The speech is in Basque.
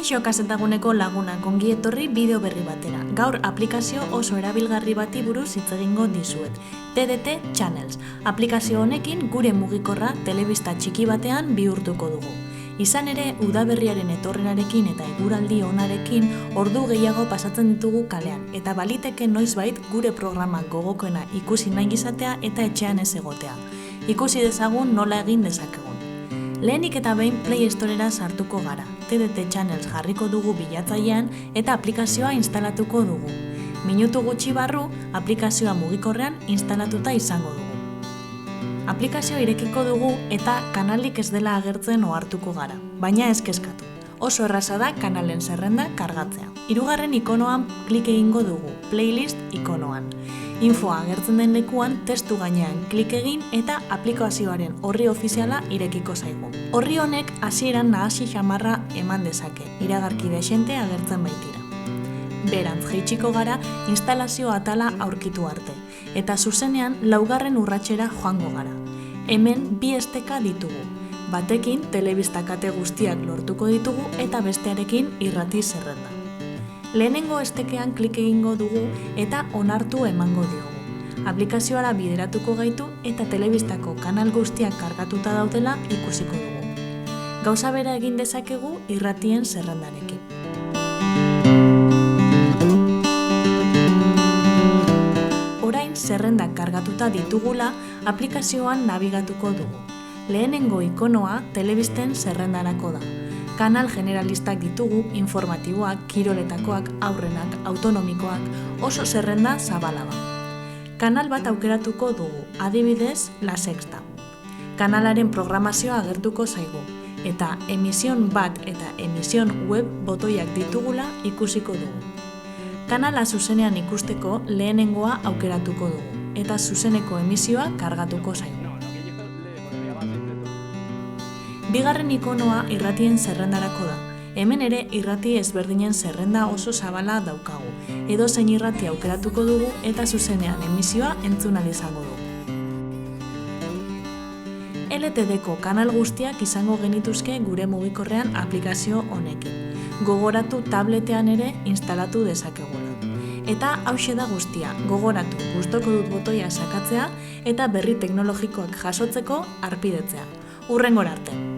Kaixo kazetaguneko lagunak ongi etorri bideo berri batera. Gaur aplikazio oso erabilgarri bati buruz hitz egingo dizuet. TDT Channels. Aplikazio honekin gure mugikorra telebista txiki batean bihurtuko dugu. Izan ere, udaberriaren etorrenarekin eta eguraldi onarekin ordu gehiago pasatzen ditugu kalean, eta baliteke noizbait gure programa gogokoena ikusi nahi izatea eta etxean ez egotea. Ikusi dezagun nola egin dezakegun. Lehenik eta behin Play Storera sartuko gara. TDT Channels jarriko dugu bilatzailean eta aplikazioa instalatuko dugu. Minutu gutxi barru, aplikazioa mugikorrean instalatuta izango dugu. Aplikazioa irekiko dugu eta kanalik ez dela agertzen ohartuko gara, baina ez kezkatu. Oso erraza da kanalen zerrenda kargatzea. Hirugarren ikonoan klik egingo dugu, playlist ikonoan. Infoa agertzen den lekuan testu gainean klik egin eta aplikazioaren orri ofiziala irekiko zaigu. Orri honek hasieran nahasi xamarra eman dezake, iragarki dexente agertzen baitira. Berantz jaitsiko gara instalazio atala aurkitu arte, eta zuzenean laugarren urratsera joango gara. Hemen bi esteka ditugu. Batekin telebista kate guztiak lortuko ditugu eta bestearekin irrati zerrenda. Lehenengo estekean klik egingo dugu eta onartu emango diogu. Aplikazioara bideratuko gaitu eta telebistako kanal guztiak kargatuta daudela ikusiko dugu. Gauza bera egin dezakegu irratien zerrendarekin. Orain zerrendak kargatuta ditugula aplikazioan nabigatuko dugu. Lehenengo ikonoa telebisten zerrendarako da. Kanal generalistak ditugu, informatiboak, kiroletakoak, aurrenak, autonomikoak, oso zerrenda zabala da. Kanal bat aukeratuko dugu, adibidez, La Sexta. Kanalaren programazioa agertuko zaigu, eta emision bat eta emision web botoiak ditugula ikusiko dugu. Kanala zuzenean ikusteko lehenengoa aukeratuko dugu, eta zuzeneko emisioa kargatuko zaigu. Bigarren ikonoa irratien zerrendarako da. Hemen ere irrati ezberdinen zerrenda oso zabala daukagu. Edozein irrati aukeratuko dugu eta zuzenean emisioa entzun ahal izango dugu. LTDko kanal guztiak izango genituzke gure mugikorrean aplikazio honekin. Gogoratu tabletean ere instalatu dezakegula. Eta hauxe da guztia, gogoratu gustoko dut botoia sakatzea eta berri teknologikoak jasotzeko harpidetzea. Hurrengora arte!